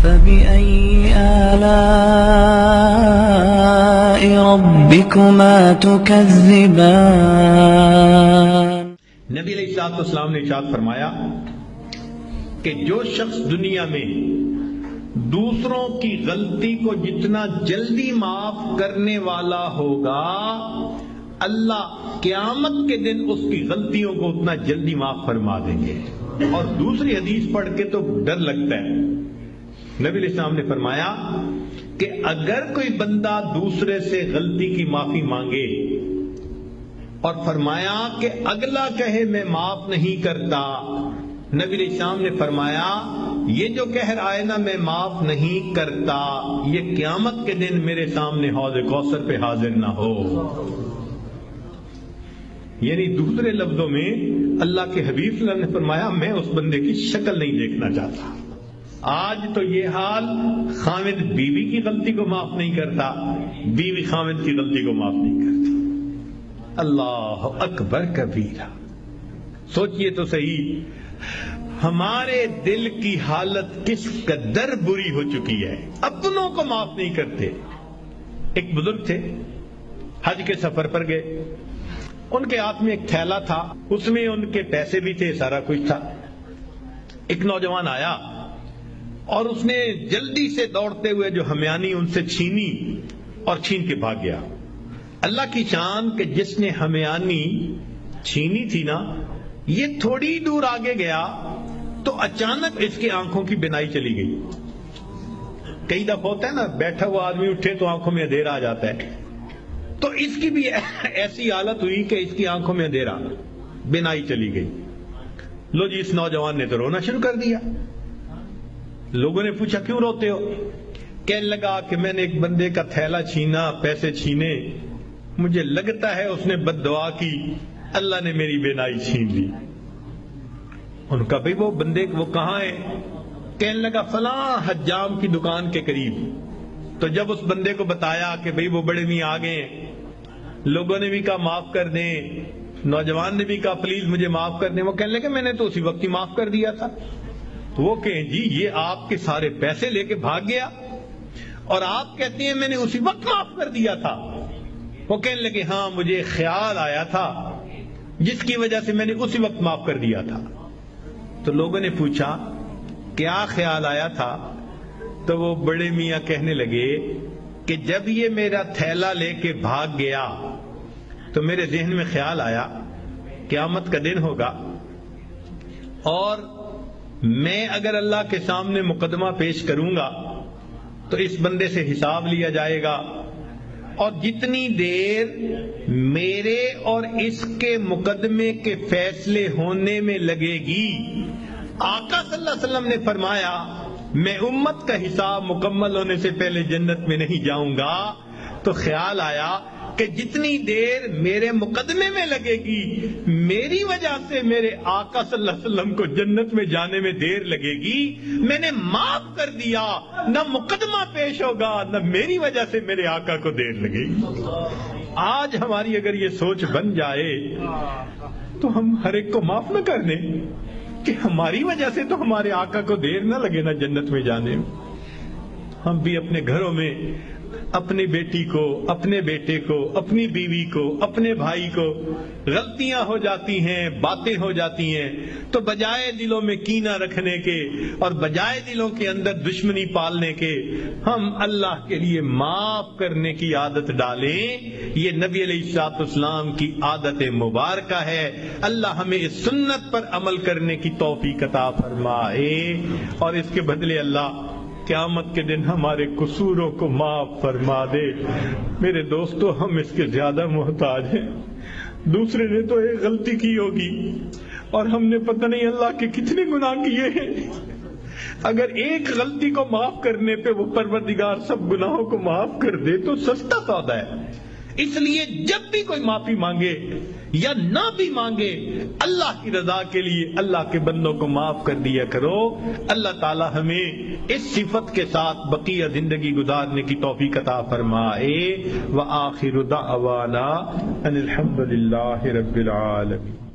فبأي آلاء ربكما تكذبان۔ نبی علیہ السلام نے ارشاد فرمایا کہ جو شخص دنیا میں دوسروں کی غلطی کو جتنا جلدی معاف کرنے والا ہوگا، اللہ قیامت کے دن اس کی غلطیوں کو اتنا جلدی معاف فرما دیں گے۔ اور دوسری حدیث پڑھ کے تو ڈر لگتا ہے۔ نبی علیہ السلام نے فرمایا کہ اگر کوئی بندہ دوسرے سے غلطی کی معافی مانگے اور فرمایا کہ اگلا کہے میں معاف نہیں کرتا، نبی علیہ السلام نے فرمایا یہ جو کہہ رہا ہے نا میں معاف نہیں کرتا، یہ قیامت کے دن میرے سامنے حوض کوثر پہ حاضر نہ ہو۔ یعنی دوسرے لفظوں میں اللہ کے حبیب صلی اللہ علیہ وسلم نے فرمایا میں اس بندے کی شکل نہیں دیکھنا چاہتا۔ آج تو یہ حال، خاوند بیوی کی غلطی کو معاف نہیں کرتا، بیوی خاوند کی غلطی کو معاف نہیں کرتی۔ اللہ اکبر کبیرہ۔ سوچئے تو صحیح ہمارے دل کی حالت کس قدر بری ہو چکی ہے، اپنوں کو معاف نہیں کرتے۔ ایک بزرگ تھے، حج کے سفر پر گئے، ان کے ہاتھ میں ایک تھیلا تھا، اس میں ان کے پیسے بھی تھے، سارا کچھ تھا۔ ایک نوجوان آیا اور اس نے جلدی سے دوڑتے ہوئے جو ہمیانی ان سے چھینی اور چھین کے بھاگ گیا۔ اللہ کی شان کہ جس نے ہمیانی چھینی تھی نا، یہ تھوڑی دور آگے گیا تو اچانک اس کی آنکھوں کی بینائی چلی گئی۔ کئی دفعہ ہوتا ہے نا بیٹھا ہوا آدمی اٹھے تو آنکھوں میں اندھیرا آ جاتا ہے، تو اس کی بھی ایسی حالت ہوئی کہ اس کی آنکھوں میں اندھیرا، بینائی چلی گئی۔ لو جی، اس نوجوان نے تو رونا شروع کر دیا۔ لوگوں نے پوچھا کیوں روتے ہو؟ کہنے لگا کہ میں نے ایک بندے کا تھیلا چھینا، پیسے چھینے، مجھے لگتا ہے اس نے بد دعا کی، اللہ نے میری بینائی چھین لی۔ ان کا بھئی وہ بندے وہ کہاں ہے؟ کہنے لگا فلاں حجام کی دکان کے قریب۔ تو جب اس بندے کو بتایا کہ بھئی وہ بڑے میاں آ گئے، لوگوں نے بھی کہا معاف کر دیں، نوجوان نے بھی کہا پلیز مجھے معاف کر دیں، وہ کہنے لگے میں نے تو اسی وقت ہی معاف کر دیا تھا۔ وہ کہیں جی یہ آپ کے سارے پیسے لے کے بھاگ گیا اور آپ کہتے ہیں میں نے اسی وقت معاف کر دیا تھا۔ وہ کہنے لگے ہاں مجھے خیال آیا تھا جس کی وجہ سے میں نے اسی وقت معاف کر دیا تھا۔ تو لوگوں نے پوچھا کیا خیال آیا تھا؟ تو وہ بڑے میاں کہنے لگے کہ جب یہ میرا تھیلا لے کے بھاگ گیا تو میرے ذہن میں خیال آیا قیامت کا دن ہوگا اور میں اگر اللہ کے سامنے مقدمہ پیش کروں گا تو اس بندے سے حساب لیا جائے گا، اور جتنی دیر میرے اور اس کے مقدمے کے فیصلے ہونے میں لگے گی، آقا صلی اللہ علیہ وسلم نے فرمایا میں امت کا حساب مکمل ہونے سے پہلے جنت میں نہیں جاؤں گا۔ تو خیال آیا کہ جتنی دیر میرے مقدمے میں لگے گی، میری وجہ سے میرے آقا صلی اللہ علیہ وسلم کو جنت میں جانے میں دیر لگے گی، میں نے معاف کر دیا، نہ مقدمہ پیش ہوگا نہ میری وجہ سے میرے آقا کو دیر لگے گی۔ آج ہماری اگر یہ سوچ بن جائے تو ہم ہر ایک کو معاف نہ کر دیں کہ ہماری وجہ سے تو ہمارے آقا کو دیر نہ لگے نا جنت میں جانے میں۔ ہم بھی اپنے گھروں میں اپنی بیٹی کو، اپنے بیٹے کو، اپنی بیوی کو، اپنے بھائی کو غلطیاں ہو جاتی ہیں، باتیں ہو جاتی ہیں، تو بجائے دلوں میں کینہ رکھنے کے اور بجائے دلوں کے اندر دشمنی پالنے کے، ہم اللہ کے لیے معاف کرنے کی عادت ڈالیں۔ یہ نبی علیہ السلام کی عادت مبارکہ ہے۔ اللہ ہمیں اس سنت پر عمل کرنے کی توفیق عطا فرمائے، اور اس کے بدلے اللہ قیامت کے دن ہمارے قصوروں کو معاف فرما دے۔ میرے دوستو، ہم اس کے زیادہ محتاج ہیں۔ دوسرے نے تو ایک غلطی کی ہوگی اور ہم نے پتہ نہیں اللہ کے کتنے گناہ کیے ہیں۔ اگر ایک غلطی کو معاف کرنے پہ وہ پروردگار سب گناہوں کو معاف کر دے تو سستا سودا ہے۔ اس لیے جب بھی کوئی معافی مانگے یا نہ بھی مانگے، اللہ کی رضا کے لیے اللہ کے بندوں کو معاف کر دیا کرو۔ اللہ تعالی ہمیں اس صفت کے ساتھ بقیہ زندگی گزارنے کی توفیق عطا فرمائے۔ وآخر دعوانا ان الحمد للہ رب العالمین۔